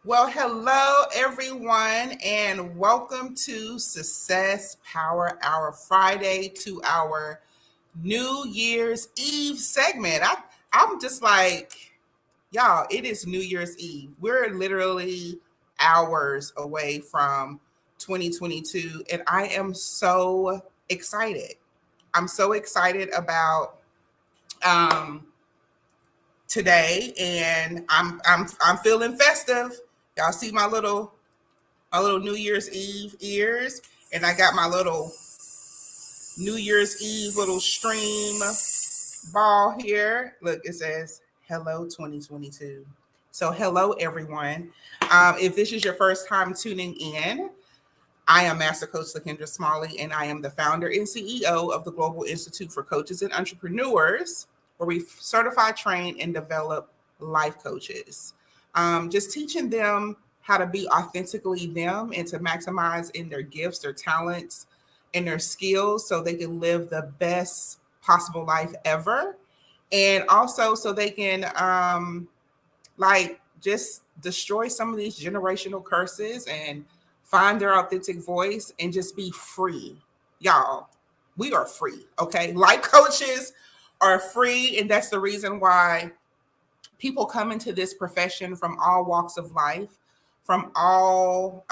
Well, hello everyone, and welcome to Success Power Hour Friday, to our New Year's Eve segment. I'm just like, y'all, it is New Year's Eve. We're literally hours away from 2022, and I am so excited. I'm so excited about um today, and I'm feeling festive. Y'all see my little New Year's Eve ears, and I got my little New Year's Eve little stream ball here. Look, it says hello 2022. So hello everyone. If this is your first time tuning in, I am Master Coach LaKendra Smalley, and I am the founder and CEO of the Global Institute for Coaches and Entrepreneurs, where we certify, train, and develop life coaches. Just teaching them how to be authentically them and to maximize in their gifts, their talents, and their skills so they can live the best possible life ever. And also so they can just destroy some of these generational curses and find their authentic voice and just be free. Y'all, we are free, okay? Life coaches are free, and that's the reason why people come into this profession from all walks of life, from all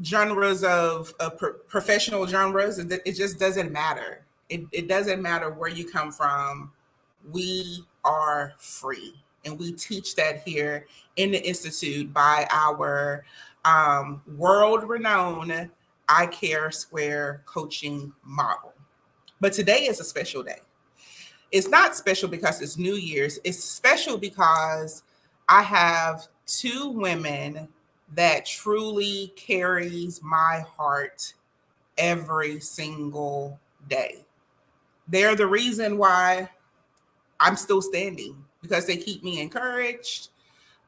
genres of professional genres. It just doesn't matter. It doesn't matter where you come from. We are free. And we teach that here in the Institute by our world renowned I Care Square coaching model. But today is a special day. It's not special because it's New Year's. It's special because I have two women that truly carries my heart every single day. They're the reason why I'm still standing, because they keep me encouraged.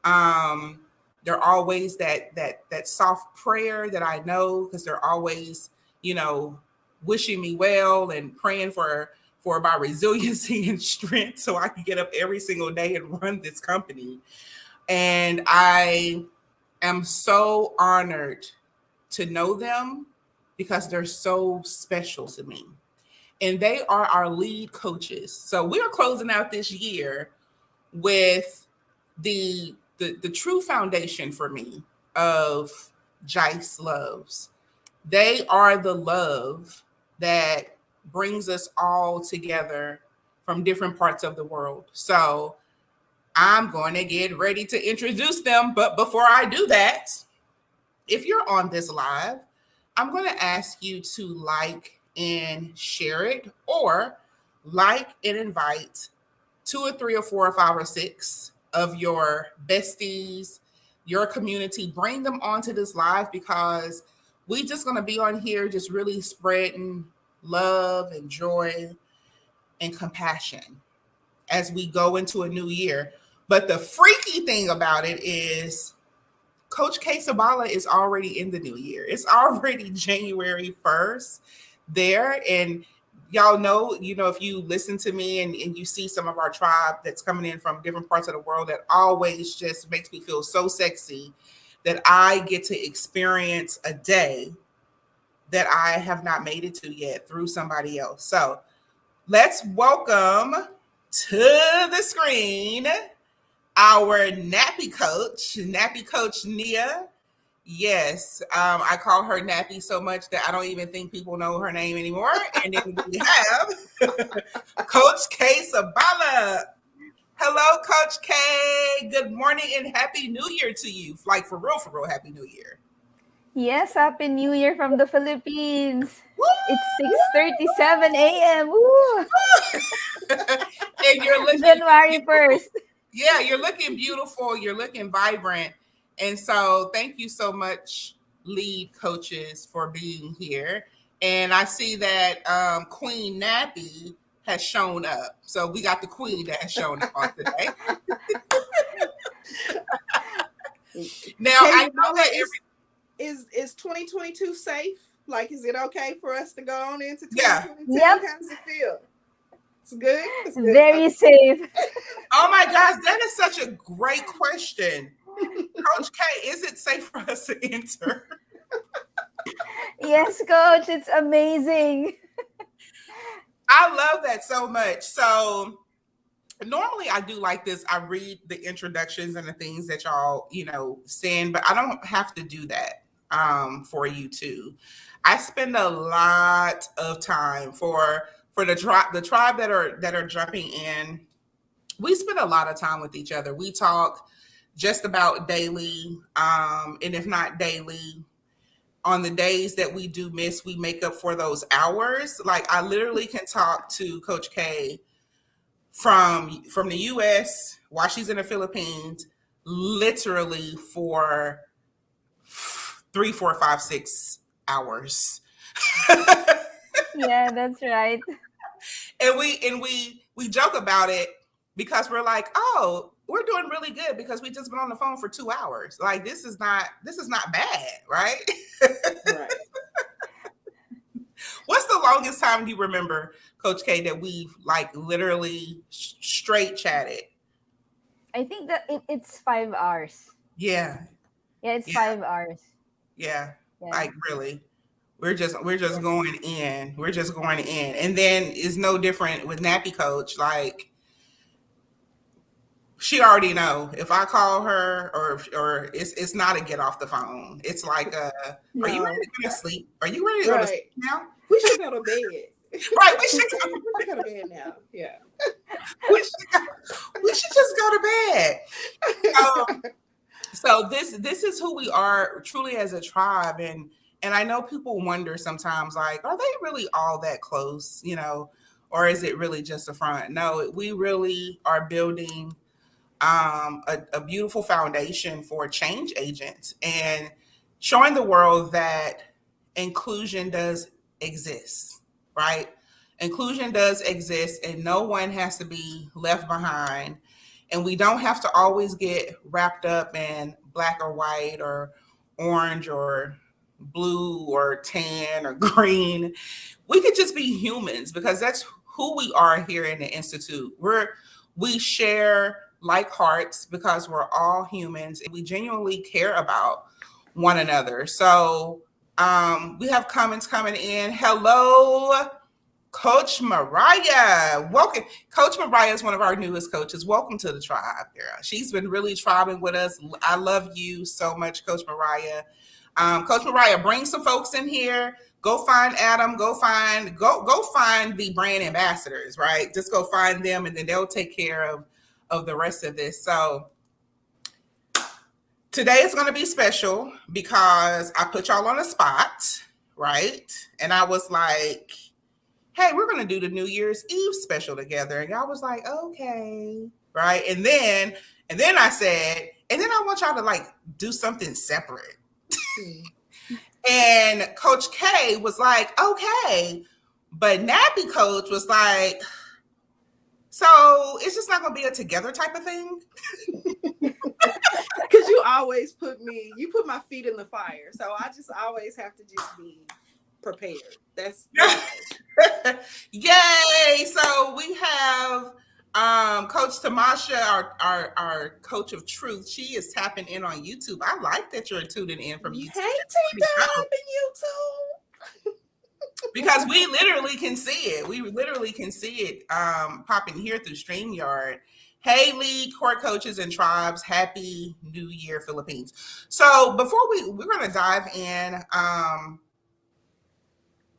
They're always that soft prayer that I know, because they're always, wishing me well and praying for my resiliency and strength so I can get up every single day and run this company. And I am so honored to know them because they're so special to me. And they are our lead coaches. So we are closing out this year with the true foundation for me of Jice Loves. They are the love that brings us all together from different parts of the world. So I'm going to get ready to introduce them. But before I do that, if you're on this live, I'm going to ask you to like and share it, or like and invite 2 or 3 or 4 or 5 or 6 of your besties, your community. Bring them onto this live, because we just going to be on here just really spreading love and joy and compassion as we go into a new year. But the freaky thing about it is Coach K Sabala is already in the new year. It's already January 1st there. And y'all know, if you listen to me and you see some of our tribe that's coming in from different parts of the world, that always just makes me feel so sexy that I get to experience a day that I have not made it to yet through somebody else. So let's welcome to the screen our nappy coach Nia. Yes, I call her Nappy so much that I don't even think people know her name anymore. And then we have Coach K Sabala. Hello, Coach K. Good morning and Happy New Year to you. Like for real, Happy New Year. Yes, Happy New Year from the Philippines. Woo! It's 6:37 a.m. Woo! And you're looking January beautiful. 1st. Yeah, you're looking beautiful. You're looking vibrant. And so thank you so much, lead coaches, for being here. And I see that Queen Nappy has shown up. So we got the queen that has shown up on today. Now, I know that is 2022 safe? Like, is it okay for us to go on into 2022? Yep. How does it feel? It's good. It's good. Very safe. Oh my gosh, that is such a great question. Coach K, is it safe for us to enter? Yes, Coach. It's amazing. I love that so much. So normally I do like this. I read the introductions and the things that y'all, send, but I don't have to do that for you too. I spend a lot of time for the tribe that are jumping in. We spend a lot of time with each other. We talk just about daily, and if not daily, on the days that we do miss, we make up for those hours. Like I literally can talk to Coach K from the US while she's in the Philippines, literally for 3, 4, 5, 6 hours. Yeah, that's right. And we joke about it because we're like, oh, we're doing really good because we just been on the phone for 2 hours. Like this is not bad, right? Right. What's the longest time you remember, Coach K, that we've like literally straight chatted? I think that it's 5 hours. Yeah. Yeah, it's Yeah. 5 hours. Yeah. Yeah. Like really. We're just going in. We're just going in. And then it's no different with Nappy Coach. Like she already know if I call her or it's not a get off the phone. It's like No. Are you ready to go to sleep? Are you ready to go to sleep now? We should go to bed. Right, we should go to bed now. Yeah. We should just go to bed. So this is who we are truly as a tribe, and I know people wonder sometimes, like, are they really all that close, or is it really just a front? No, we really are building a beautiful foundation for change agents and showing the world that inclusion does exist, right? Inclusion does exist, and no one has to be left behind. And we don't have to always get wrapped up in black or white or orange or blue or tan or green. We could just be humans because that's who we are here in the Institute. We share like hearts because we're all humans and we genuinely care about one another. So we have comments coming in. Hello, Coach Mariah. Welcome. Coach Mariah is one of our newest coaches. Welcome to the tribe, girl. She's been really tribing with us. I love you so much, Coach Mariah. Coach Mariah, bring some folks in here. Go find Adam. Go find the brand ambassadors, right? Just go find them and then they'll take care of the rest of this. So today is going to be special because I put y'all on the spot, right? And I was like, hey, we're going to do the New Year's Eve special together. And y'all was like, okay, right? And then I said, and then I want y'all to like do something separate. And Coach K was like, okay. But Nappy Coach was like, so it's just not going to be a together type of thing? Because you always put my feet in the fire. So I just always have to just be prepared. That's Yay. So we have Coach Tamasha, our coach of truth. She is tapping in on YouTube. I like that you're tuning in from YouTube. Hey, T-Dub in YouTube. Because we literally can see it. We literally can see it popping here through StreamYard. Haley, court coaches and tribes, happy New Year, Philippines. So before we're gonna dive in,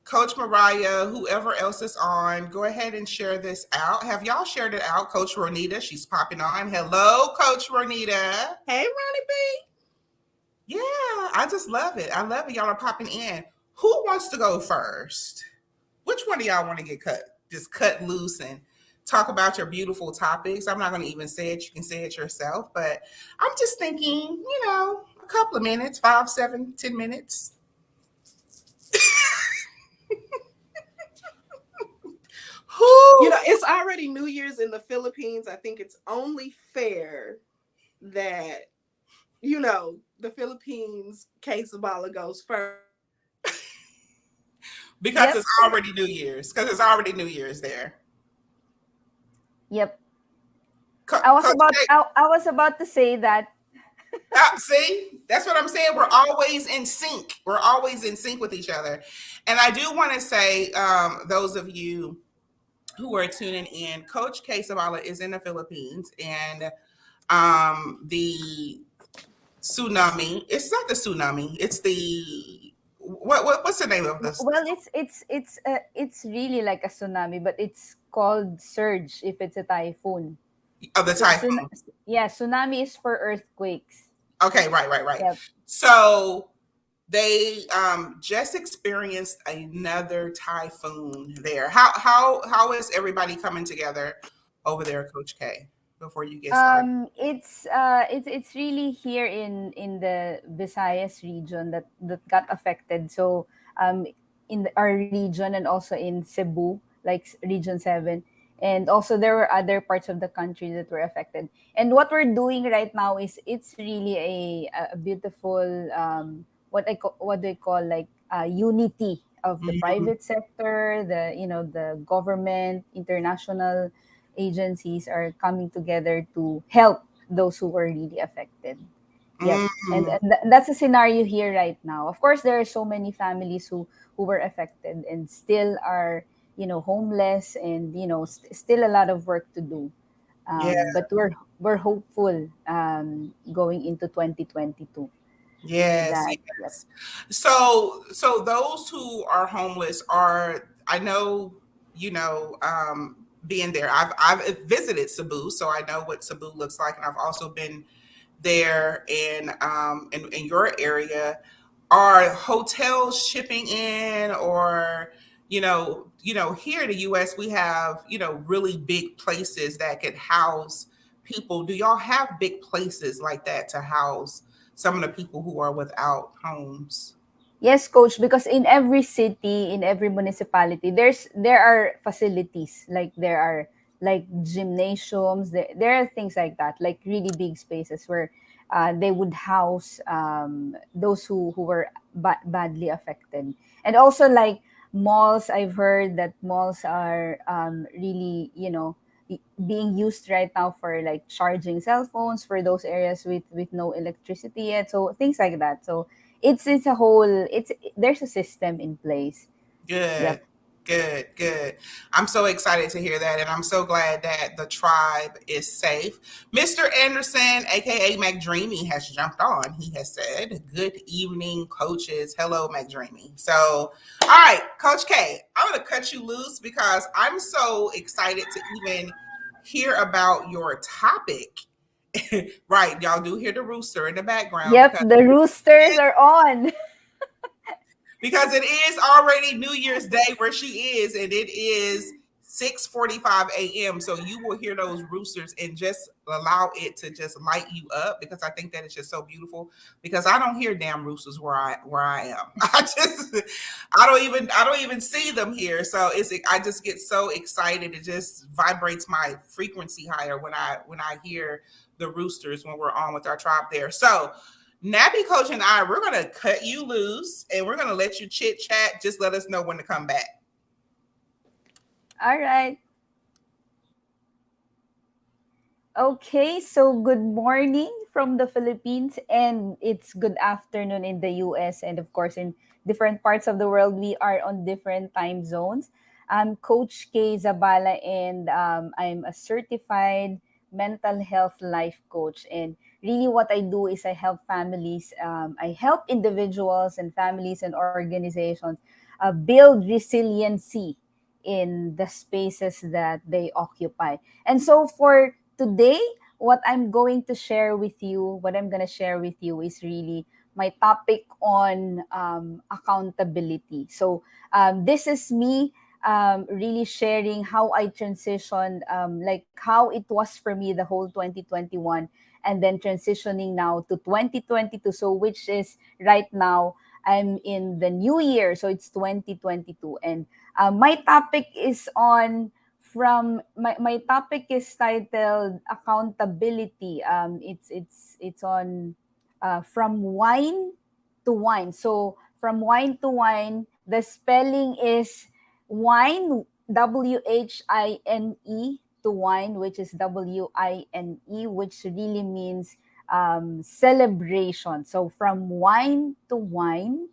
Coach Mariah, whoever else is on, go ahead and share this out. Have y'all shared it out? Coach Ronita, she's popping on. Hello, Coach Ronita. Hey, Ronnie B. Yeah, I just love it. I love it. Y'all are popping in. Who wants to go first? Which one of y'all want to get cut? Just cut loose and talk about your beautiful topics. I'm not going to even say it. You can say it yourself. But I'm just thinking, a couple of minutes, 5, 7, 10 minutes. Who? It's already New Year's in the Philippines. I think it's only fair that, the Philippines quesabala goes first. Because it's already New Year's. Because it's already New Year's there. Yep. I was about to say that. See, that's what I'm saying. We're always in sync. We're always in sync with each other. And I do want to say, those of you who are tuning in, Coach Quesabala is in the Philippines, and the tsunami. It's not the tsunami. It's the what's the name of this? Well, it's really like a tsunami, but it's called surge if it's a typhoon. Oh, the typhoon. Tsunami is for earthquakes. Okay, right. Yep. So they just experienced another typhoon there. How is everybody coming together over there, Coach K? Before you get started, it's really here in the Visayas region that got affected. So in our region and also in Cebu, like Region 7. And also there were other parts of the country that were affected. And what we're doing right now is it's really a beautiful what they call like unity of the private sector, the government, international agencies are coming together to help those who were really affected. Yeah, and that's a scenario here right now. Of course, there are so many families who were affected and still are homeless and still a lot of work to do. But we're hopeful going into 2022. Yes. Yep. So those who are homeless are, I know, being there. I've visited Cebu, so I know what Cebu looks like, and I've also been there in your area. Are hotels shipping in, or here in the US we have really big places that could house people. Do y'all have big places like that to house some of the people who are without homes? Yes, coach, because in every city, in every municipality, there are facilities, like there are like gymnasiums, there are things like that, like really big spaces where they would house those who were badly affected. And also like malls, I've heard that malls are really, being used right now for like charging cell phones for those areas with no electricity yet. So things like that. So it's a whole, there's a system in place. Good. Yep. Good. I'm so excited to hear that, and I'm so glad that the tribe is safe. Mr. Anderson, aka McDreamy, has jumped on. He has said, "Good evening, coaches." Hello, McDreamy. So, all right, Coach K, I'm going to cut you loose because I'm so excited to even hear about your topic. Right, y'all do hear the rooster in the background. Yep, the roosters are on. Because it is already New Year's Day where she is, and it is 6:45 a.m. So you will hear those roosters and just allow it to just light you up, because I think that it's just so beautiful. Because I don't hear damn roosters where I am. I don't even see them here. So I just get so excited. It just vibrates my frequency higher when I hear the roosters when we're on with our tribe there. So Nappy Coach and I, we're going to cut you loose and we're going to let you chit chat. Just let us know when to come back. All right. Okay, so good morning from the Philippines, and it's good afternoon in the US, and of course in different parts of the world. We are on different time zones. I'm Coach K Zabala, and I'm a certified mental health life coach. And really, what I do is I help families, I help individuals and families and organizations build resiliency in the spaces that they occupy. And so for today, what I'm going to share with you is really my topic on accountability. So this is me really sharing how I transitioned, like how it was for me the whole 2021, and then transitioning now to 2022. So which is right now, I'm in the new year. So it's 2022. And my topic is on from my topic is titled accountability. It's on from wine to wine. So from wine to wine, the spelling is wine, WHINE, to wine, which is WINE, which really means celebration. So from wine to wine,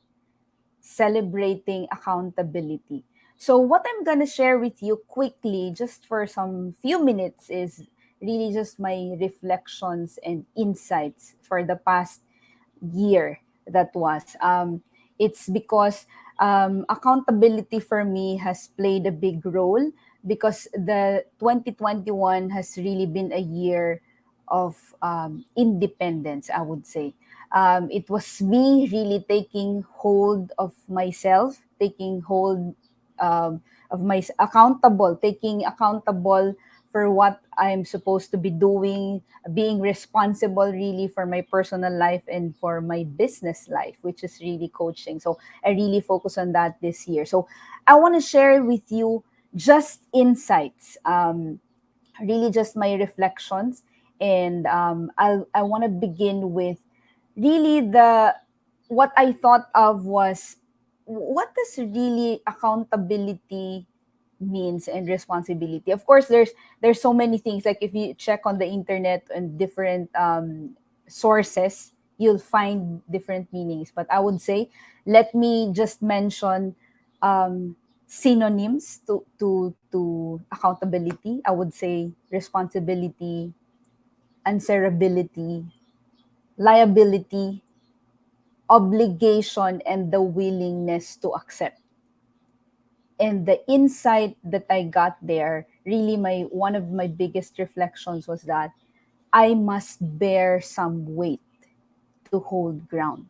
celebrating accountability. So what I'm going to share with you quickly, just for some few minutes, is really just my reflections and insights for the past year that was. It's because accountability for me has played a big role, because the 2021 has really been a year of independence, I would say. It was me really taking hold of myself, taking hold of my accountable, taking accountable for what I'm supposed to be doing, being responsible really for my personal life and for my business life, which is really coaching. So I really focus on that this year. So I want to share with you just insights, really just my reflections. And I want to begin with really the what I thought of was, what does really accountability means and responsibility. Of course, there's so many things. Like if you check on the internet and different sources, you'll find different meanings. But I would say, let me just mention synonyms to accountability. I would say responsibility, answerability, liability, obligation, and the willingness to accept. And the insight that I got there, really my one of my biggest reflections was that I must bear some weight to hold ground.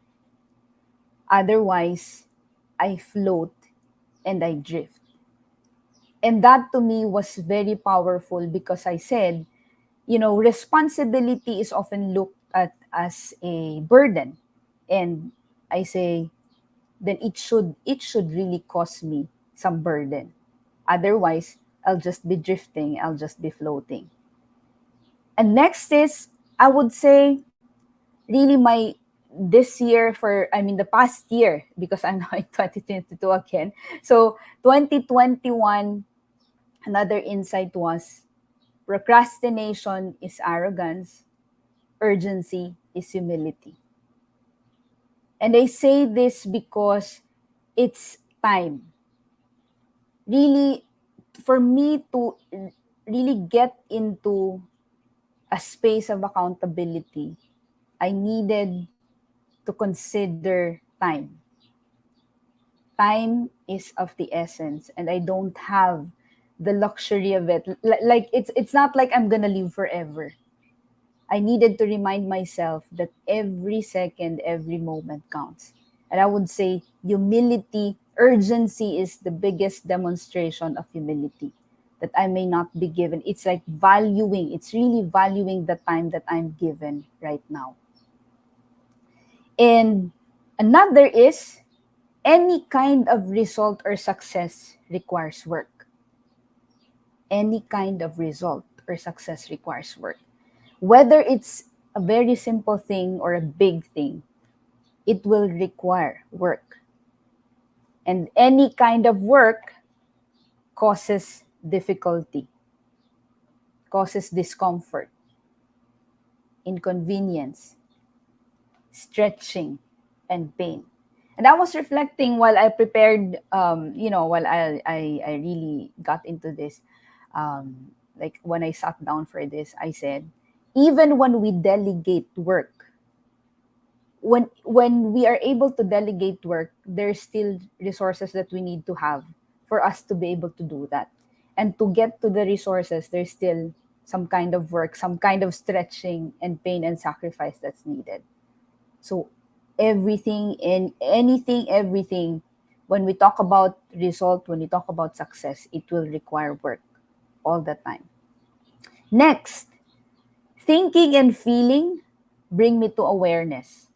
Otherwise, I float and I drift. And that to me was very powerful, because I said, responsibility is often looked at as a burden. And I say, then it should really cause me some burden. Otherwise, I'll just be drifting, I'll just be floating. And next is, I would say, really my this year, the past year, because I'm now in 2022 again. So 2021, another insight was, procrastination is arrogance, urgency is humility. And I say this because it's time. Really, for me to really get into a space of accountability, I needed to consider time. Time is of the essence, and I don't have the luxury of it. Like it's not like I'm gonna live forever. I needed to remind myself that every second, every moment counts. And I would say humility, urgency is the biggest demonstration of humility that I may not be given. It's like it's really valuing the time that I'm given right now. And another is, any kind of result or success requires work. Any kind of result or success requires work. Whether it's a very simple thing or a big thing, it will require work. And any kind of work causes difficulty, causes discomfort. inconvenience, stretching, and pain. And I was reflecting while I prepared, while I really got into this, like when I sat down for this, I said, even when we delegate work, when we are able to delegate work, there's still resources that we need to have for us to be able to do that. And to get to the resources, there's still some kind of work, some kind of stretching and pain and sacrifice that's needed. So everything and anything, everything, when we talk about result, when we talk about success, it will require work all the time. Next, thinking and feeling bring me to awareness.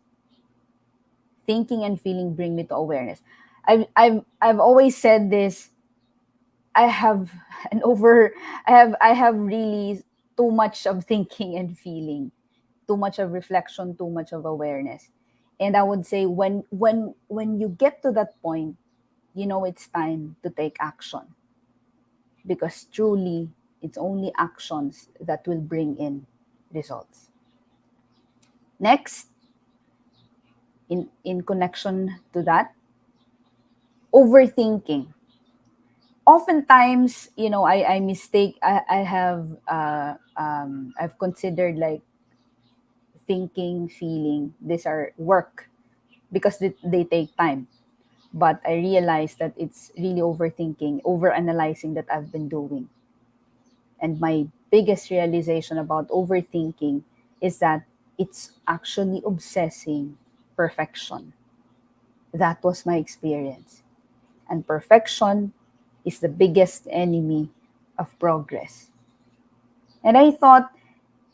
Thinking and feeling bring me to awareness. I've always said this. I have an over. I have really too much of thinking and feeling, too much of reflection, too much of awareness. And I would say when you get to that point, it's time to take action, because truly it's only actions that will bring in results. Next, in connection to that, overthinking. Oftentimes, I mistake. I have I've considered like thinking, feeling. These are work because they take time. But I realized that it's really overthinking, overanalyzing that I've been doing. And my biggest realization about overthinking is that it's actually obsessing perfection. That was my experience. And perfection is the biggest enemy of progress. And I thought,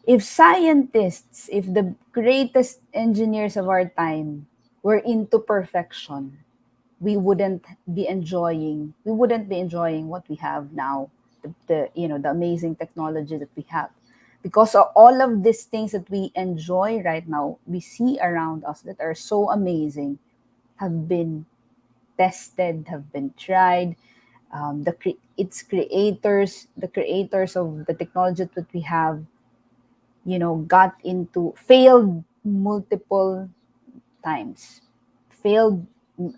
if scientists, if the greatest engineers of our time were into perfection, we wouldn't be enjoying what we have now, the amazing technology that we have, because of all of these things that we enjoy right now, we see around us that are so amazing, have been tested, have been tried. Its creators, the creators of the technology that we have, got into failed multiple times, failed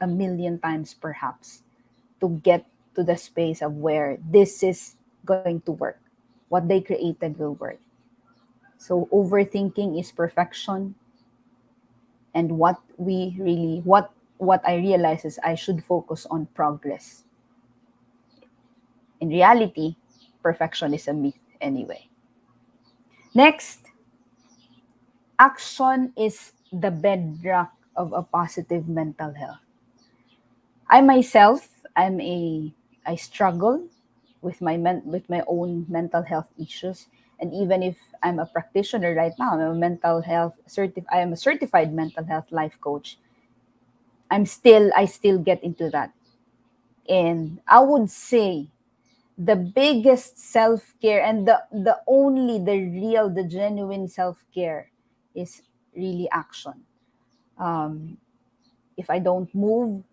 a million times perhaps, to get to the space of where this is going to work. What they created will work. So overthinking is perfection. And what I realize is I should focus on progress. In reality, perfection is a myth anyway. Next, action is the bedrock of a positive mental health. I myself, I struggle with my own mental health issues, and even if I'm a practitioner right now, I am a certified mental health life coach. I still get into that, and I would say the biggest self care, and the genuine self care is really action. Um, if I don't move,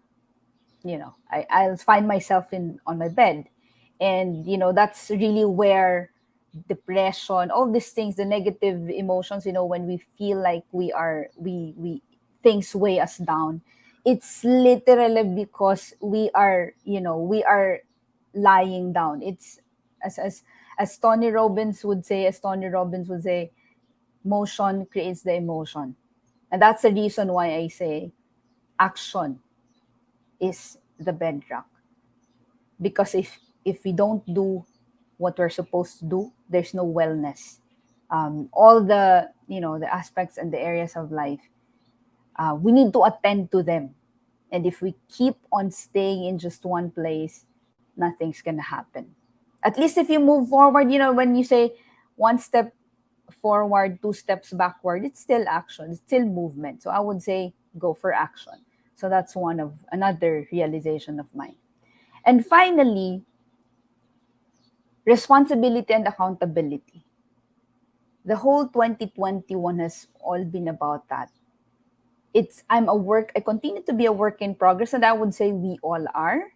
I'll find myself in on my bed. And that's really where depression, all these things, the negative emotions, when we feel like we things weigh us down, it's literally because we are lying down. It's as Tony Robbins would say, motion creates the emotion. And that's the reason why I say action is the bedrock. Because if we don't do what we're supposed to do, there's no wellness. All the aspects and the areas of life, we need to attend to them. And if we keep on staying in just one place, nothing's gonna happen. At least if you move forward, when you say one step forward, two steps backward, it's still action, it's still movement. So I would say go for action. So that's another realization of mine. And finally, responsibility and accountability. The whole 2021 has all been about that. I continue to be a work in progress, and I would say we all are,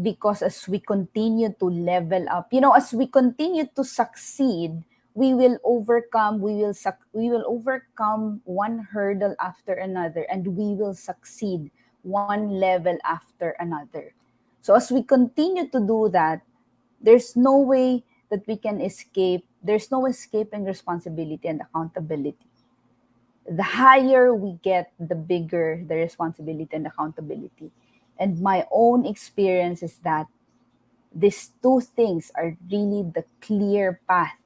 because as we continue to level up, as we continue to succeed, we will overcome, we will overcome one hurdle after another, and we will succeed one level after another. So as we continue to do that, there's no way that we can escape. There's no escaping responsibility and accountability. The higher we get, the bigger the responsibility and accountability. And my own experience is that these two things are really the clear path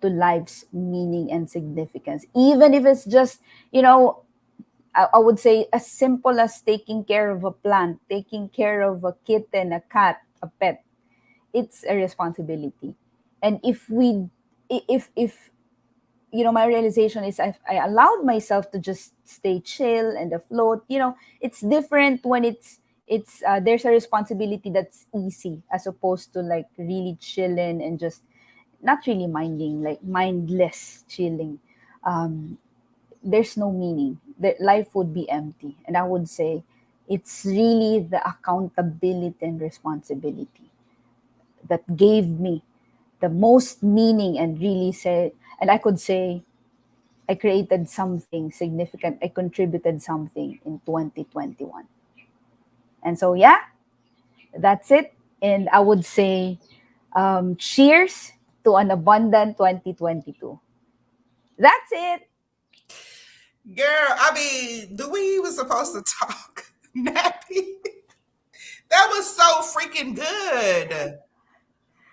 to life's meaning and significance. Even if it's just, I would say as simple as taking care of a plant, taking care of a kitten, a cat, a pet. It's a responsibility. And if my realization is I allowed myself to just stay chill and afloat. It's different when it's there's a responsibility that's easy as opposed to like really chilling and just not really minding, like mindless chilling. There's no meaning. The life would be empty. And I would say it's really the accountability and responsibility that gave me the most meaning, and really say, and I could say I created something significant. I contributed something in 2021. And so, yeah, that's it. And I would say, cheers to an abundant 2022. That's it. Girl, I mean, do we even supposed to talk? Nappy. That was so freaking good.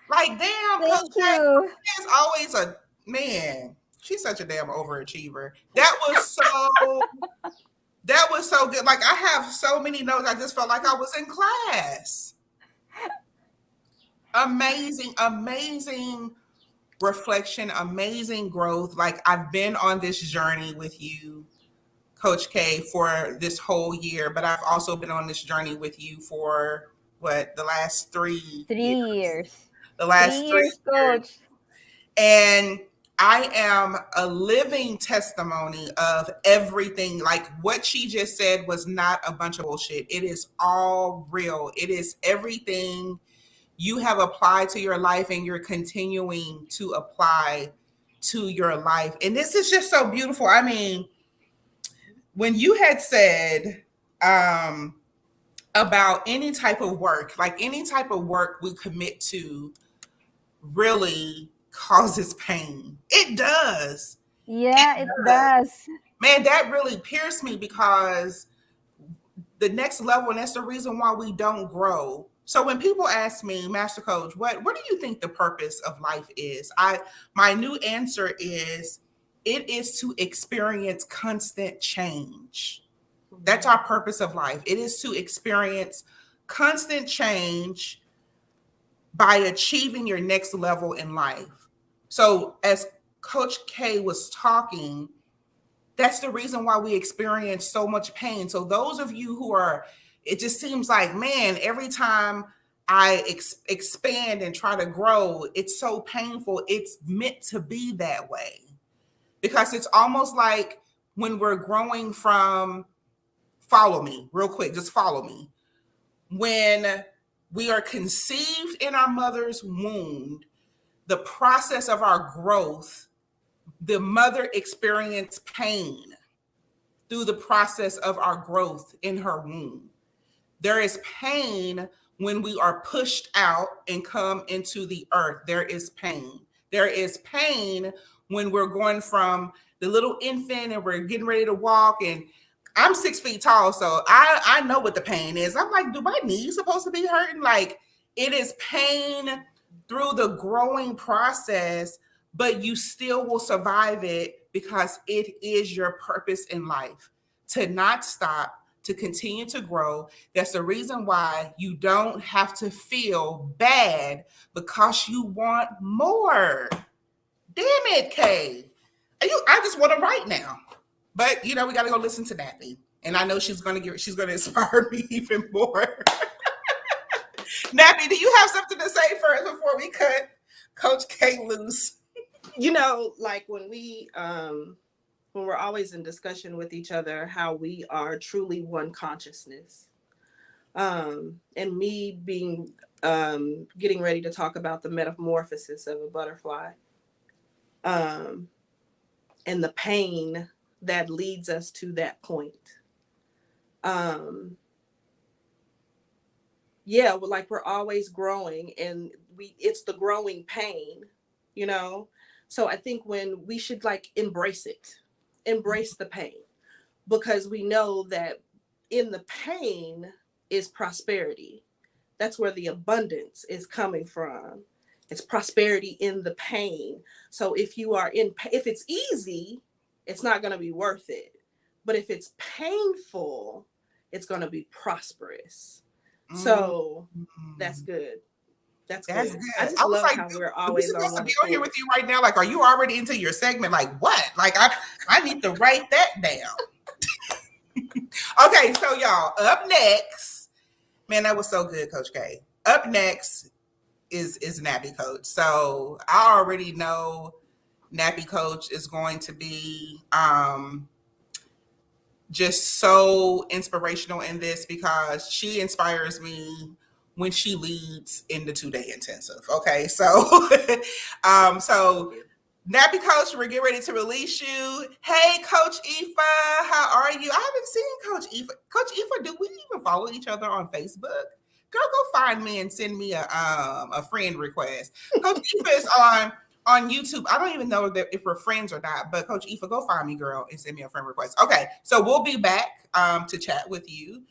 Like, damn, Coach Thank K you. is always a man. She's such a damn overachiever. That was so good. Like, I have so many notes. I just felt like I was in class. Amazing, amazing reflection, amazing growth. Like, I've been on this journey with you, Coach K, for this whole year, but I've also been on this journey with you for what, the last 3 years? 3 years. The Three last three years, years. coach. And I am a living testimony of everything. Like, what she just said was not a bunch of bullshit. It is all real. It is everything you have applied to your life and you're continuing to apply to your life. And this is just so beautiful. I mean, when you had said about any type of work, like any type of work we commit to really causes pain. It does. Yeah, it does. Man, that really pierced me because the next level, and that's the reason why we don't grow. So when people ask me, Master Coach, what do you think the purpose of life is? My new answer is it is to experience constant change. That's our purpose of life. It is to experience constant change by achieving your next level in life. So as Coach K was talking, that's the reason why we experience so much pain. So those of you who are, it just seems like, man, every time I expand and try to grow, it's so painful. It's meant to be that way because it's almost like when we're growing from, follow me real quick, just follow me. When we are conceived in our mother's womb, the process of our growth, the mother experienced pain through the process of our growth in her womb. There is pain when we are pushed out and come into the earth. There is pain. There is pain when we're going from the little infant and we're getting ready to walk. And I'm 6 feet tall, so I know what the pain is. I'm like, do my knees supposed to be hurting? Like, it is pain through the growing process, but you still will survive it because it is your purpose in life to not stop, to continue to grow. That's the reason why you don't have to feel bad because you want more. Damn it, Kay. I just want to write now. But we got to go listen to Nappy. And I know she's gonna inspire me even more. Nappy, do you have something to say first before we cut Coach K loose? Like when we're always in discussion with each other, how we are truly one consciousness. And me being getting ready to talk about the metamorphosis of a butterfly. um, and the pain that leads us to that point. Yeah, like we're always growing, and it's the growing pain, you know. So I think when we should like embrace the pain, because we know that in the pain is prosperity. That's where the abundance is coming from. It's prosperity in the pain. So if it's easy, it's not going to be worth it. But if it's painful, it's going to be prosperous. Mm, So that's good. That's that's good. I good. I just was love like, how we're are we always on supposed to one be on here accord. with you right now? Like, are you already into your segment? Like, what? Like, I need to write that down. Okay, so y'all, up next, man, that was so good, Coach K. Up next is Nappy Coach. So I already know Nappy Coach is going to be just so inspirational in this because she inspires me when she leads in the 2-day intensive. Okay, so so Nappy Coach, we're getting ready to release you. Hey, Coach Aoife, how are you? I haven't seen Coach Aoife. Coach Aoife, do we even follow each other on Facebook? Girl, go find me and send me a friend request. Coach Aoife is on YouTube. I don't even know if we're friends or not, but Coach Aoife, go find me, girl, and send me a friend request. Okay, so we'll be back to chat with you,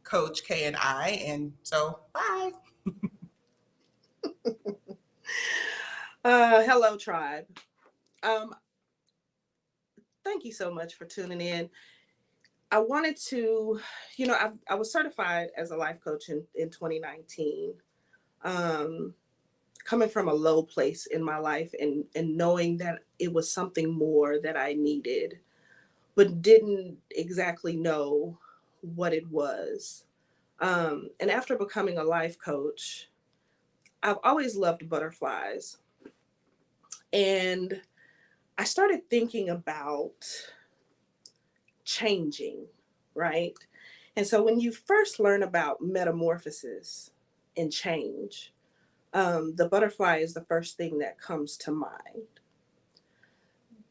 Coach K and I. And so, bye. Hello, tribe. Um, Thank you so much for tuning in. I wanted to, I was certified as a life coach in 2019. Um, Coming from a low place in my life, and knowing that it was something more that I needed, but didn't exactly know what it was. And after becoming a life coach, I've always loved butterflies. And I started thinking about changing, right? And so when you first learn about metamorphosis and change, the butterfly is the first thing that comes to mind.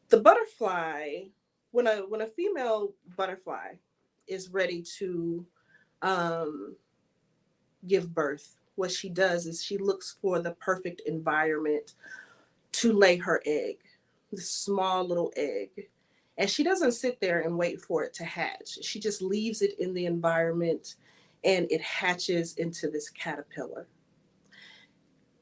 The butterfly, when a female butterfly is ready to um, give birth, what she does is she looks for the perfect environment to lay her egg, the small little egg. And she doesn't sit there and wait for it to hatch. She just leaves it in the environment, and it hatches into this caterpillar.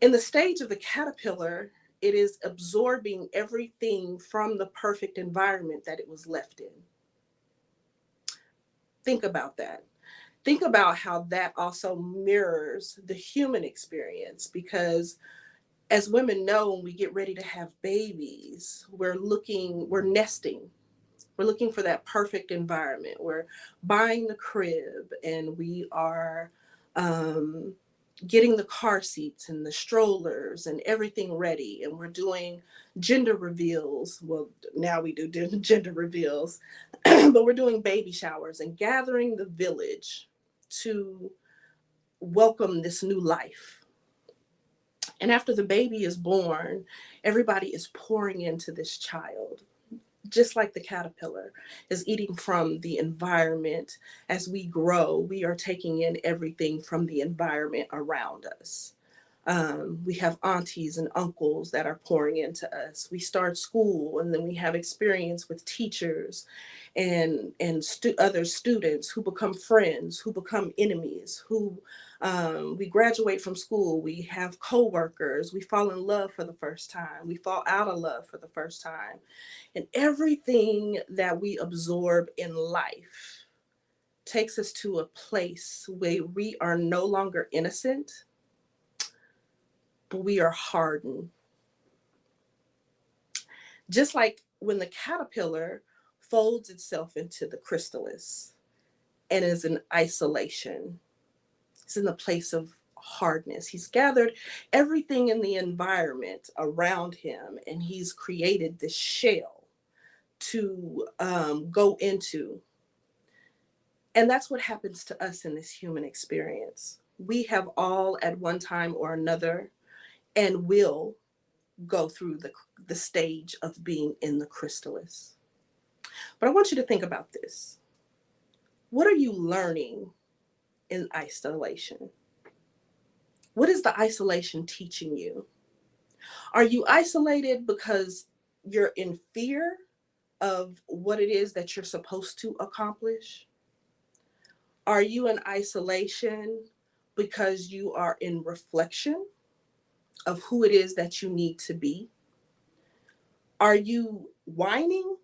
In the stage of the caterpillar, it is absorbing everything from the perfect environment that it was left in. Think about that. Think about how that also mirrors the human experience, because as women know, when we get ready to have babies, we're nesting. We're looking for that perfect environment. We're buying the crib, and we are um, getting the car seats and the strollers and everything ready. And we're doing gender reveals. Well, now we do gender reveals, but we're doing baby showers and gathering the village to welcome this new life. And after the baby is born, everybody is pouring into this child, just like the caterpillar is eating from the environment. As we grow, we are taking in everything from the environment around us. We have aunties and uncles that are pouring into us. We start school, and then we have experience with teachers and other students who become friends, who become enemies, who we graduate from school. We have coworkers. We fall in love for the first time. We fall out of love for the first time. And everything that we absorb in life takes us to a place where we are no longer innocent, but we are hardened. Just like when the caterpillar folds itself into the chrysalis and is in isolation, it's in the place of hardness. He's gathered everything in the environment around him, and he's created this shell to go into. And that's what happens to us in this human experience. We have all at one time or another, and will go through the stage of being in the chrysalis. But I want you to think about this. What are you learning in isolation? What is the isolation teaching you? Are you isolated because you're in fear of what it is that you're supposed to accomplish? Are you in isolation because you are in reflection of who it is that you need to be? Are you whining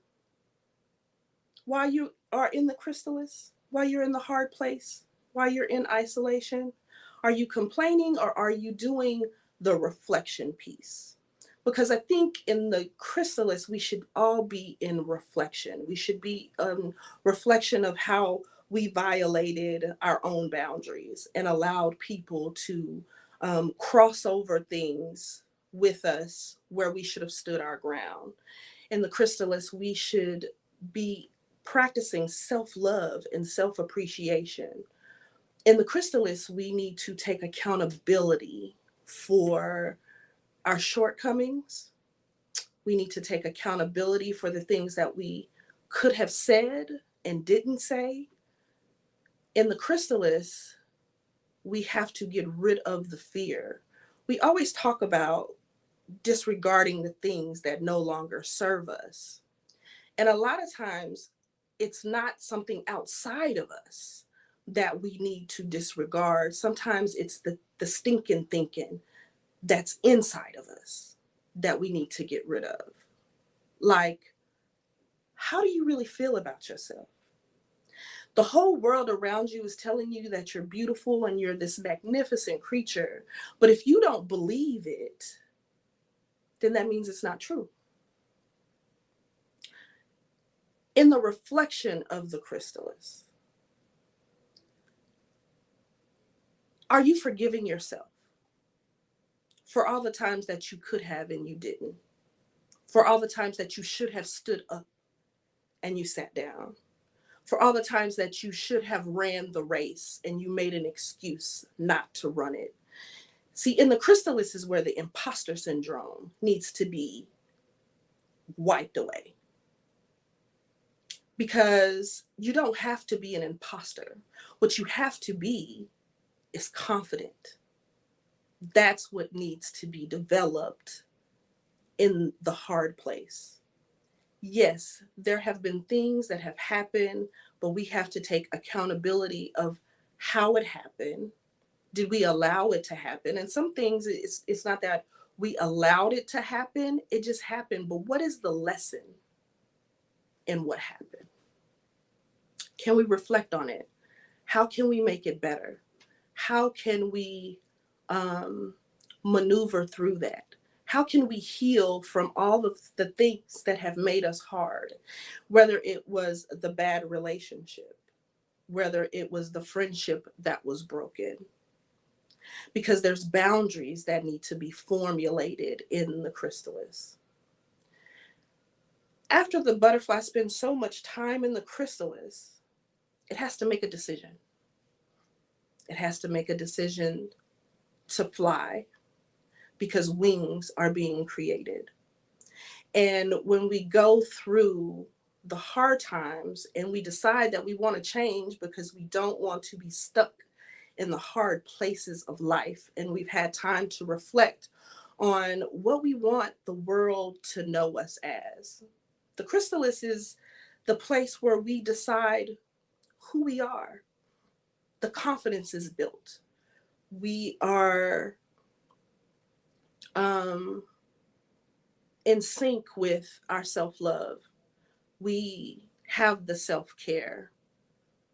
while you are in the chrysalis, while you're in the hard place, while you're in isolation? Are you complaining, or are you doing the reflection piece? Because I think in the chrysalis, we should all be in reflection. We should be reflection of how we violated our own boundaries and allowed people to cross over things with us where we should have stood our ground. In the chrysalis, we should be practicing self-love and self-appreciation. In the chrysalis, we need to take accountability for our shortcomings. We need to take accountability for the things that we could have said and didn't say. In the chrysalis, we have to get rid of the fear. We always talk about disregarding the things that no longer serve us. And a lot of times, it's not something outside of us that we need to disregard. Sometimes it's the stinking thinking that's inside of us that we need to get rid of. Like, how do you really feel about yourself? The whole world around you is telling you that you're beautiful and you're this magnificent creature. But if you don't believe it, then that means it's not true. In the reflection of the chrysalis, are you forgiving yourself for all the times that you could have and you didn't? For all the times that you should have stood up and you sat down? For all the times that you should have ran the race and you made an excuse not to run it? See, in the chrysalis is where the imposter syndrome needs to be wiped away. Because you don't have to be an imposter. What you have to be is confident. That's what needs to be developed in the hard place. Yes, there have been things that have happened, but we have to take accountability of how it happened. Did we allow it to happen? And some things, it's not that we allowed it to happen, it just happened. But what is the lesson in what happened? Can we reflect on it? How can we make it better? How can we maneuver through that? How can we heal from all of the things that have made us hard? Whether it was the bad relationship, whether it was the friendship that was broken. Because there's boundaries that need to be formulated in the chrysalis. After the butterfly spends so much time in the chrysalis, it has to make a decision. It has to make a decision to fly, because wings are being created. And when we go through the hard times and we decide that we want to change because we don't want to be stuck in the hard places of life, and we've had time to reflect on what we want the world to know us as, the chrysalis is the place where we decide who we are. The confidence is built. We are in sync with our self-love. We have the self-care.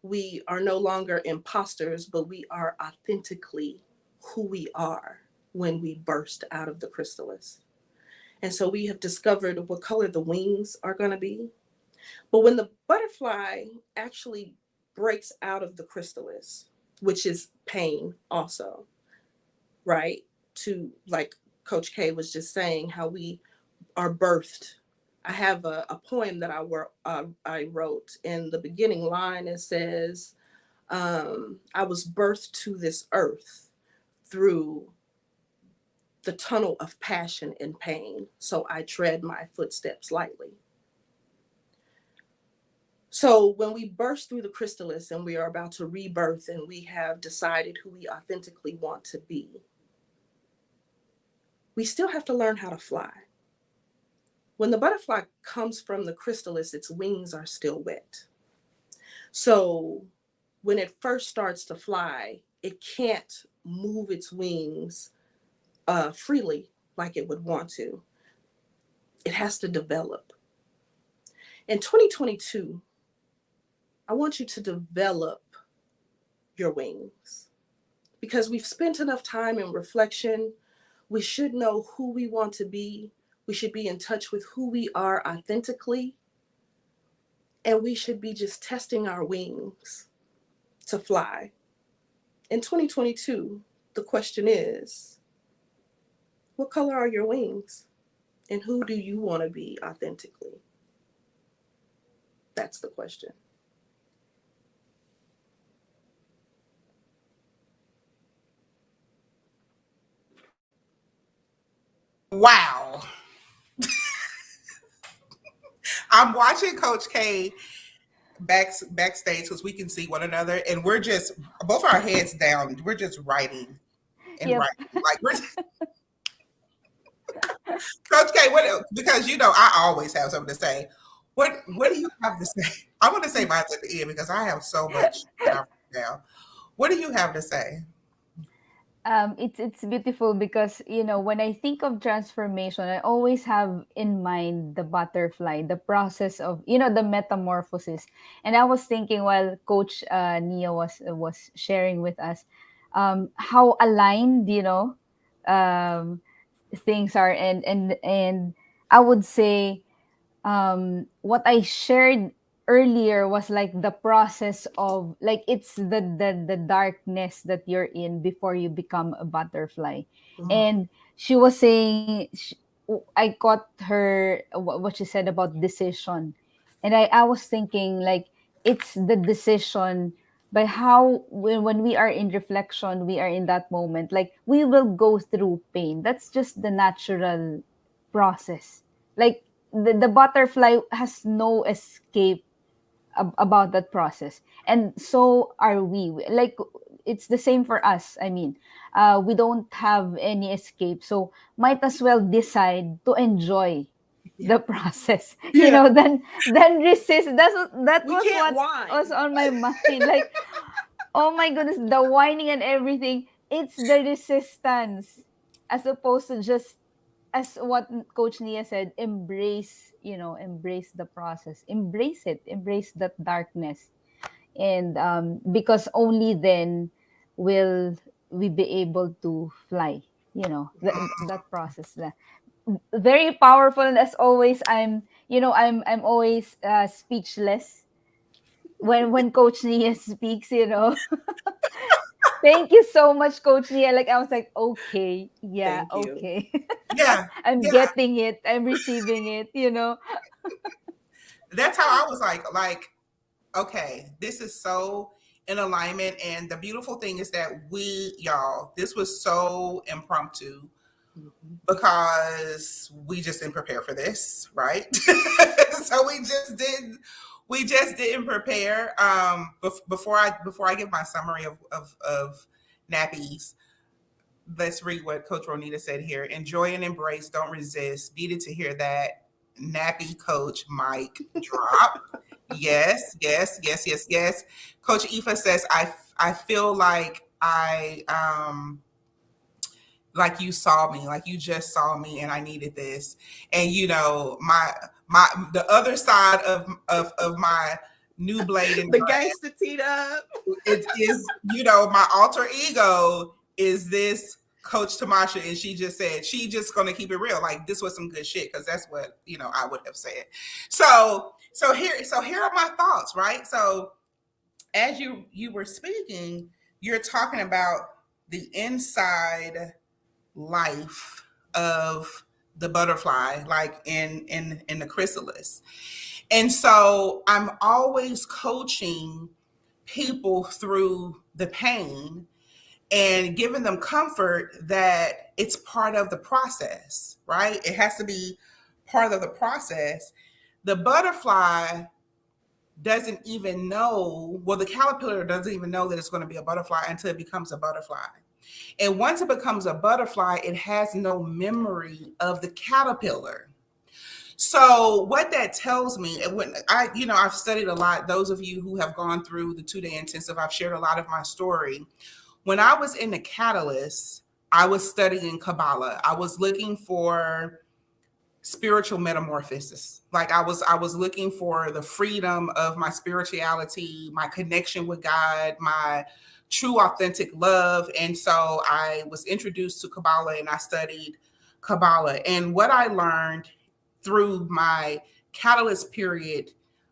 We are no longer imposters, but we are authentically who we are when we burst out of the chrysalis. And so we have discovered what color the wings are going to be. But when the butterfly actually breaks out of the chrysalis, which is pain also, right? To, like Coach K was just saying, how we are birthed. I have a poem that I wrote. In the beginning line, it says, I was birthed to this earth through the tunnel of passion and pain, so I tread my footsteps lightly. So when we burst through the chrysalis and we are about to rebirth and we have decided who we authentically want to be, we still have to learn how to fly. When the butterfly comes from the chrysalis, its wings are still wet. So when it first starts to fly, it can't move its wings freely like it would want to. It has to develop. In 2022, I want you to develop your wings, because we've spent enough time in reflection. We should know who we want to be. We should be in touch with who we are authentically. And we should be just testing our wings to fly. In 2022, the question is, what color are your wings? And who do you want to be authentically? That's the question. Wow. I'm watching Coach K backstage because we can see one another, and we're just both our heads down. We're just writing and Yep. writing. Like we're Coach K, what, because I always have something to say. What do you have to say? I want to say mine at the end because I have so much that I wrote down. What do you have to say? It's beautiful because when I think of transformation, I always have in mind the butterfly, the process of the metamorphosis. And I was thinking while Coach Nia was sharing with us, how aligned um, things are, and I would say what I shared earlier was like the process of, like, it's the darkness that you're in before you become a butterfly. Mm. And she was saying, I caught her what she said about decision, and I was thinking, like, it's the decision by how when we are in reflection, we are in that moment, like we will go through pain. That's just the natural process. Like the butterfly has no escape about that process, and so are we. Like, it's the same for us. I mean, we don't have any escape, so might as well decide to enjoy Yeah. the process. Yeah. Then resist. That We was can't what whine. was on my mind. Like, oh my goodness, the whining and everything. It's the resistance, as opposed to just, as what Coach Nia said, embrace the process, embrace it, embrace that darkness. And because only then will we be able to fly, that process. Very powerful. And as always, I'm always speechless when Coach Nia speaks. Thank you so much, Coach Nia. Like, I was like, okay, yeah, Thank you. okay. Yeah, I'm yeah. getting it. I'm receiving it. That's how I was like, okay, this is so in alignment. And the beautiful thing is that this was so impromptu Mhm. because we just didn't prepare for this, right? So we just didn't prepare. Before I give my summary of nappies, let's read what Coach Ronita said here. Enjoy and embrace, don't resist. Needed to hear that. Nappy coach Mike drop. Yes, yes, yes, yes, yes. Coach Aoife says, I feel like you saw me, like you just saw me and I needed this. And my the other side of my new blade in The grass, gangster teed up. it is, my alter ego is this Coach Tamasha, and she just said she just gonna keep it real. Like, this was some good shit, because that's what I would have said. So here are my thoughts, right? So as you were speaking, you're talking about the inside life of the butterfly, like in the chrysalis. And so I'm always coaching people through the pain. and giving them comfort that it's part of the process, right? It has to be part of the process. The butterfly doesn't even know, well, the caterpillar doesn't even know that it's going to be a butterfly until it becomes a butterfly. And once it becomes a butterfly, it has no memory of the caterpillar. So what that tells me, and when I've studied a lot, those of you who have gone through the 2-day intensive, I've shared a lot of my story. When I was in the Catalyst, I was studying Kabbalah. I was looking for spiritual metamorphosis. Like I was looking for the freedom of my spirituality, my connection with God, my true authentic love. And so I was introduced to Kabbalah and I studied Kabbalah. And what I learned through my catalyst period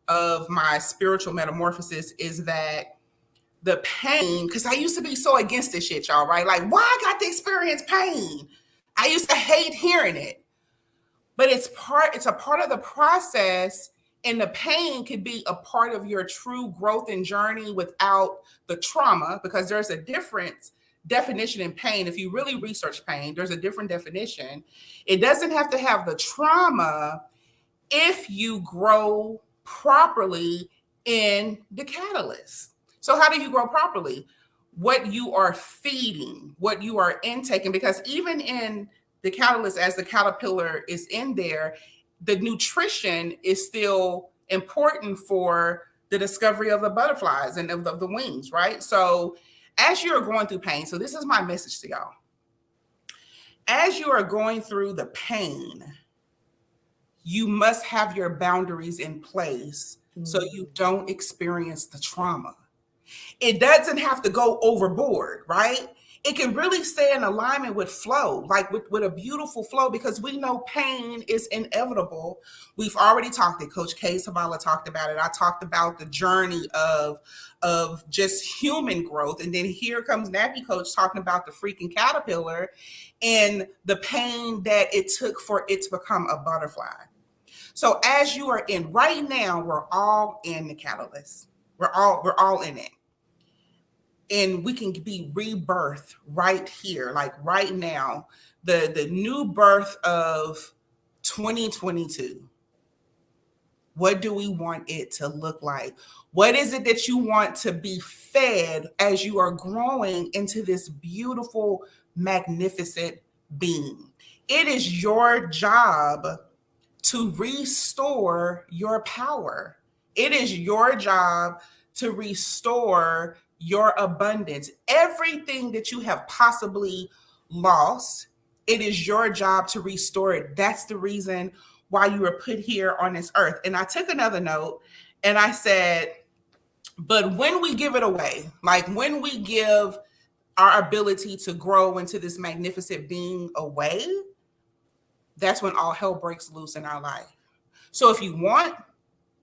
of my spiritual metamorphosis is that the pain, because I used to be so against this shit, y'all, right? Like, why I got to experience pain? I used to hate hearing it. But it's a part of the process, and the pain could be a part of your true growth and journey without the trauma, because there's a different definition in pain. If you really research pain, there's a different definition. It doesn't have to have the trauma if you grow properly in the catalyst. So how do you grow properly? What you are feeding, what you are intaking, because even in the catalyst, as the caterpillar is in there, the nutrition is still important for the discovery of the butterflies and of the wings, right? So as you're going through pain, so this is my message to y'all. As you are going through the pain, you must have your boundaries in place so you don't experience the trauma. It doesn't have to go overboard, right? It can really stay in alignment with flow, like with a beautiful flow, because we know pain is inevitable. We've already talked it. Coach K. Sabala talked about it. I talked about the journey of just human growth. And then here comes Nappy Coach talking about the freaking caterpillar and the pain that it took for it to become a butterfly. So as you are in right now, we're all in the catalyst. We're all in it. And we can be rebirthed right here, like right now, the new birth of 2022. What do we want it to look like? What is it that you want to be fed as you are growing into this beautiful, magnificent being? It is your job to restore your power. It is your job to restore your abundance. Everything that you have possibly lost, it is your job to restore it. That's the reason why you were put here on this earth. And I took another note and I said, but when we give it away, like when we give our ability to grow into this magnificent being away, that's when all hell breaks loose in our life. So if you want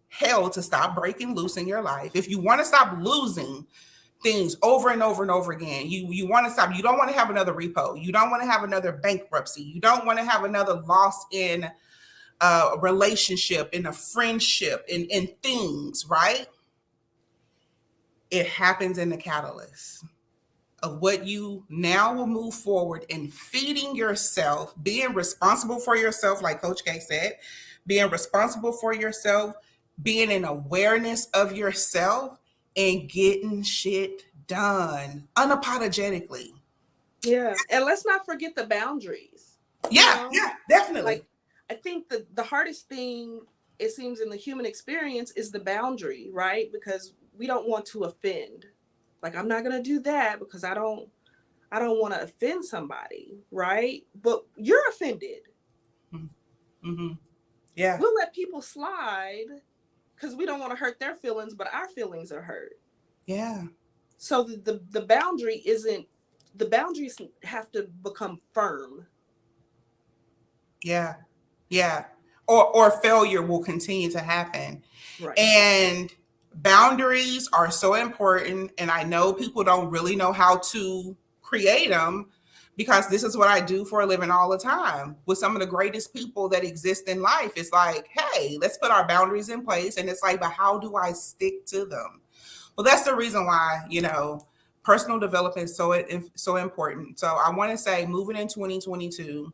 hell to stop breaking loose in your life, if you want to stop losing things over and over and over again, you want to stop, you don't want to have another repo, you don't want to have another bankruptcy, you don't want to have another loss in a relationship, in a friendship, in things, right? It happens in the catalyst of what you now will move forward in feeding yourself, being responsible for yourself, like Coach K said, being responsible for yourself, being in awareness of yourself, and getting shit done unapologetically. Yeah. And let's not forget the boundaries. Yeah, definitely. Like, I think the hardest thing, it seems, in the human experience is the boundary, right? Because we don't want to offend. Like, I'm not going to do that because I don't want to offend somebody, right? But you're offended. Mm-hmm. Yeah. We'll let people slide because we don't want to hurt their feelings, but our feelings are hurt. Yeah. So the boundary isn't, the boundaries have to become firm. Yeah. Yeah. Or failure will continue to happen. Right. And boundaries are so important. And I know people don't really know how to create them, because this is what I do for a living all the time with some of the greatest people that exist in life. It's like, hey, let's put our boundaries in place. And it's like, but how do I stick to them? Well, that's the reason why, personal development is so important. So I want to say, moving in 2022,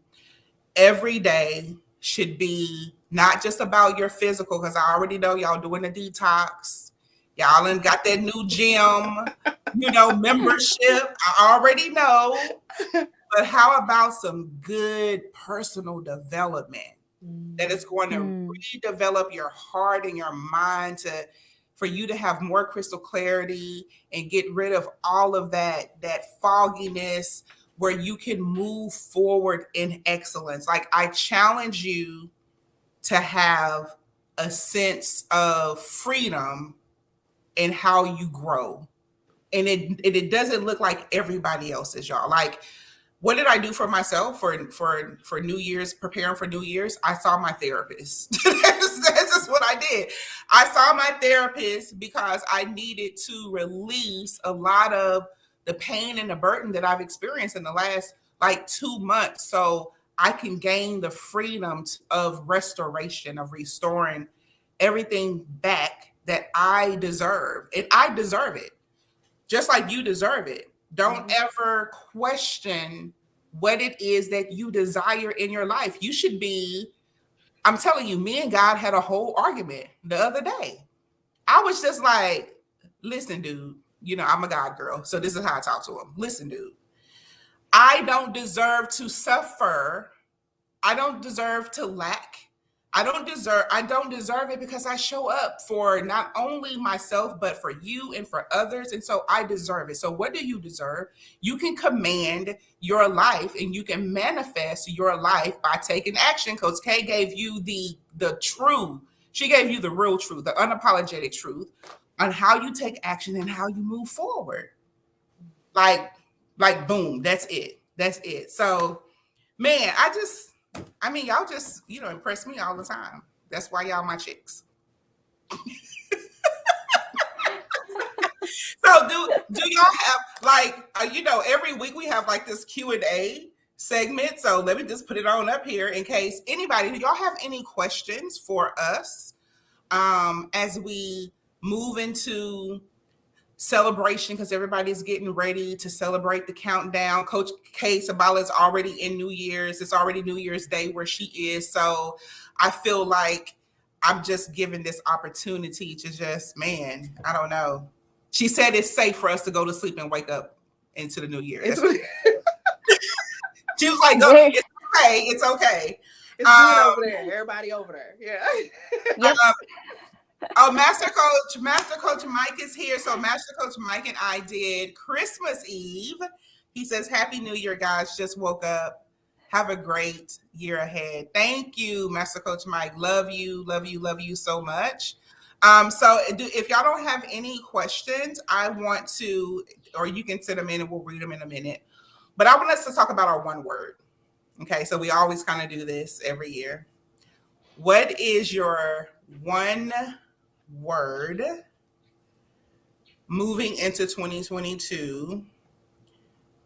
every day should be not just about your physical, because I already know y'all doing the detox. Y'all and got that new gym, membership. I already know. But how about some good personal development that is going to redevelop your heart and your mind for you to have more crystal clarity and get rid of all of that fogginess, where you can move forward in excellence. Like, I challenge you to have a sense of freedom in how you grow. And it doesn't look like everybody else's, y'all. Like, what did I do for myself for New Year's, preparing for New Year's? I saw my therapist. That's just what I did. I saw my therapist because I needed to release a lot of the pain and the burden that I've experienced in the last 2 months, so I can gain the freedom of restoration, of restoring everything back that I deserve. And I deserve it, just like you deserve it. Don't ever question what it is that you desire in your life. You should be, I'm telling you, me and God had a whole argument the other day. I was just like, listen, dude, I'm a God girl, so this is how I talk to him. Listen, dude, I don't deserve to suffer. I don't deserve to lack. I don't deserve it, because I show up for not only myself, but for you and for others. And so I deserve it. So what do you deserve? You can command your life, and you can manifest your life by taking action. Coach K gave you the true, she gave you the real truth, the unapologetic truth on how you take action and how you move forward. Like boom, that's it. That's it. So, man, y'all just, impress me all the time. That's why y'all my chicks. So do y'all have every week we have this Q&A segment. So let me just put it on up here in case do y'all have any questions for us as we move into celebration, because everybody's getting ready to celebrate the countdown. Coach K Sabala is already in New Year's. It's already New Year's Day where she is. So I feel like I'm just given this opportunity to just, man, I don't know. She said it's safe for us to go to sleep and wake up into the new year. She was like, it's okay. It's okay. It's good over there. Everybody over there. Yeah. Yep. Master Coach Mike is here. So Master Coach Mike and I did Christmas Eve. He says, Happy New Year, guys. Just woke up. Have a great year ahead. Thank you, Master Coach Mike. Love you so much. So if y'all don't have any questions, I want to, or you can send them in and we'll read them in a minute. But I want us to talk about our one word. Okay, so we always kind of do this every year. What is your one word moving into 2022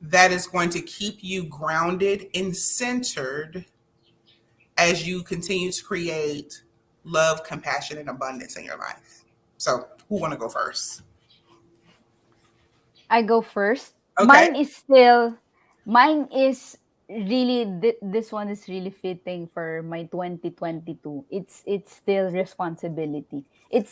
that is going to keep you grounded and centered as you continue to create love, compassion, and abundance in your life? So who want to go first? I go first. Okay. Mine is really, this one is really fitting for my 2022. It's still responsibility. It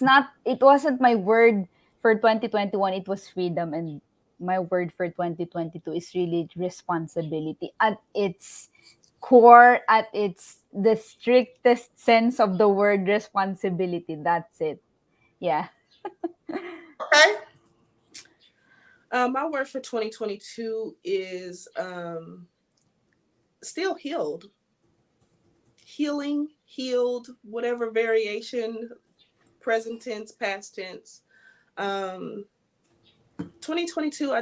wasn't my word for 2021. It was freedom, and my word for 2022 is really responsibility at its core, at its the strictest sense of the word responsibility. That's it. Yeah. Okay. My word for 2022 is still healed. Healing, healed, whatever variation, present tense, past tense. 2022,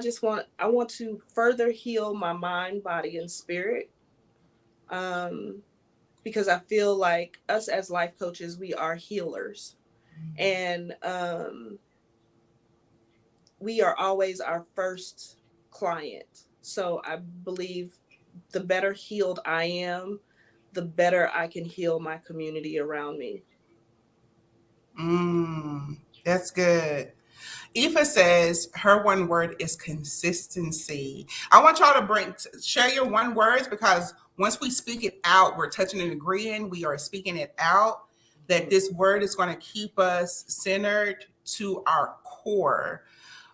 I want to further heal my mind, body, and spirit. Because I feel like us as life coaches, we are healers. And we are always our first client. So I believe the better healed I am, the better I can heal my community around me. That's good. Eva says her one word is consistency. I want y'all to share your one words, because once we speak it out, we're touching and agreeing. We are speaking it out, that this word is going to keep us centered to our core.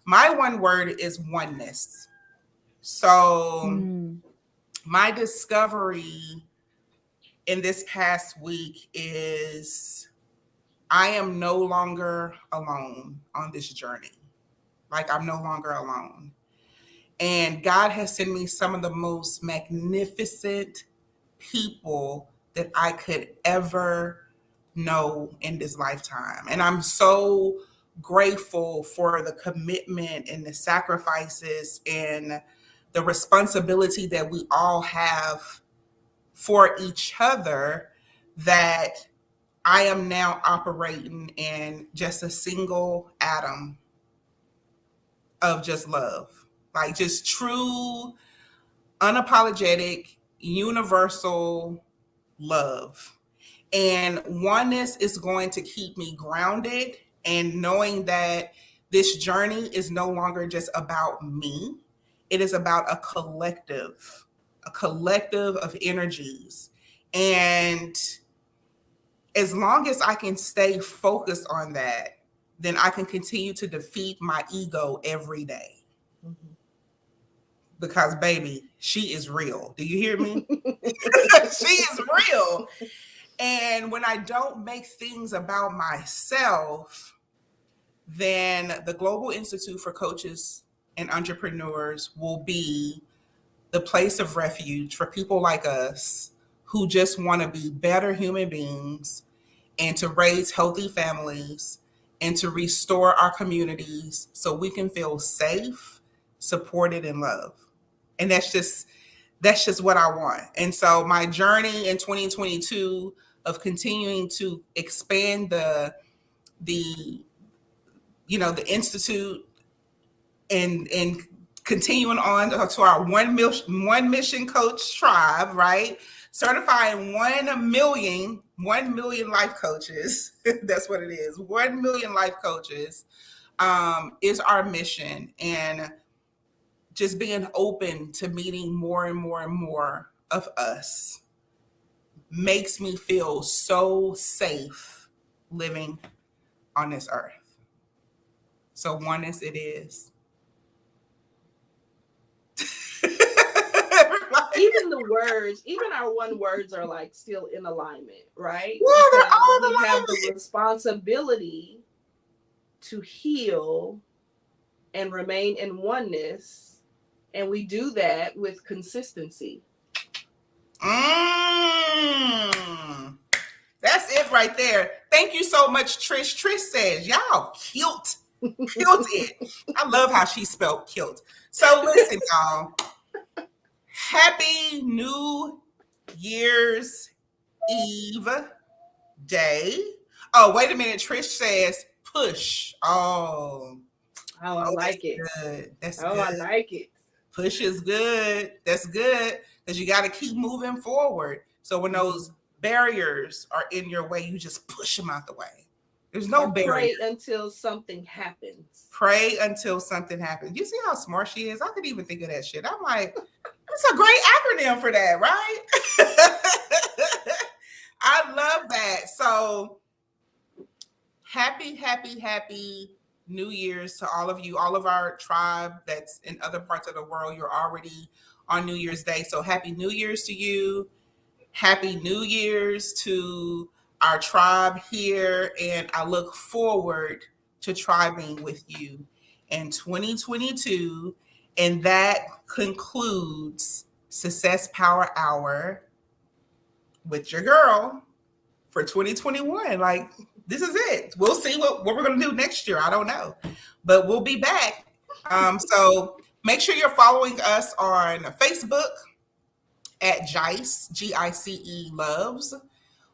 My one word is oneness. So my discovery in this past week is I am no longer alone on this journey. Like, I'm no longer alone. And God has sent me some of the most magnificent people that I could ever know in this lifetime. And I'm so grateful for the commitment and the sacrifices and the responsibility that we all have for each other, that I am now operating in just a single atom of just love, like just true, unapologetic, universal love. And oneness is going to keep me grounded, and knowing that this journey is no longer just about me. It is about a collective of energies. And as long as I can stay focused on that, then I can continue to defeat my ego every day. Mm-hmm. Because, baby, she is real. Do you hear me? She is real. And when I don't make things about myself, then the Global Institute for Coaches and Entrepreneurs will be the place of refuge for people like us who just want to be better human beings, and to raise healthy families, and to restore our communities so we can feel safe, supported, and loved. And that's just what I want. And so my journey in 2022 of continuing to expand the institute, and continuing on to our one mission coach tribe, right? Certifying 1 million life coaches. That's what it is. 1 million life coaches is our mission. And just being open to meeting more and more and more of us makes me feel so safe living on this earth. So oneness it is. Even the words, even our one words are like still in alignment, right? Yeah, they're all in we have alignment. the responsibility to heal and remain in oneness, and we do that with consistency. That's it right there. Thank you so much, Trish. Trish says, y'all killed it. I love how she spelled kilt. So listen, y'all. Happy New Year's Eve day. Oh, wait a minute. Trish says push. I like it. Good. That's good. I like it. Push is good. That's good, because you got to keep moving forward. So when those barriers are in your way, you just push them out the way. There's no barrier. Pray until something happens. Pray until something happens. You see how smart she is? I could even think of that shit. I'm like, that's a great acronym for that, right? I love that. So happy New Year's to all of you, all of our tribe that's in other parts of the world. You're already on New Year's Day. So happy New Year's to you. Happy New Year's to our tribe here. And I look forward to tribing with you in 2022. And that concludes Success Power Hour with your girl for 2021. Like, this is it. We'll see what we're going to do next year. I don't know, but we'll be back. So make sure you're following us on Facebook at GICE, GICE Loves.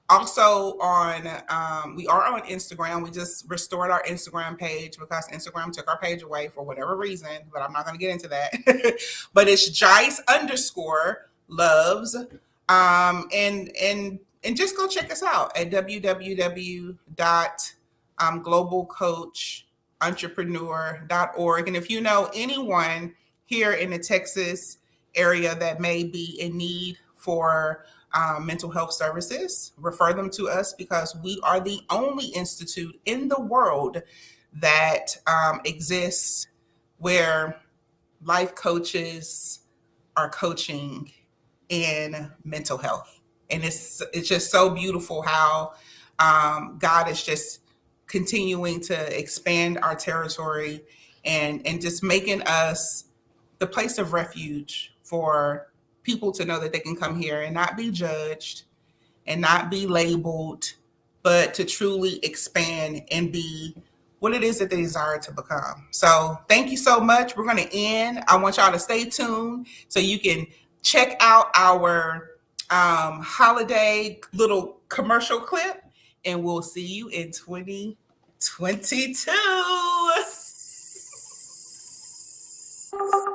Also on, we are on Instagram. We just restored our Instagram page because Instagram took our page away for whatever reason, but I'm not going to get into that. But it's GICE_loves. And just go check us out at www.globalcoach entrepreneur.org. And if you know anyone here in the Texas area that may be in need for mental health services, refer them to us, because we are the only institute in the world that exists where life coaches are coaching in mental health. And it's just so beautiful how God is just continuing to expand our territory and just making us the place of refuge for people to know that they can come here and not be judged and not be labeled, but to truly expand and be what it is that they desire to become. So thank you so much. We're going to end. I want y'all to stay tuned so you can check out our holiday little commercial clip, and we'll see you in 2022.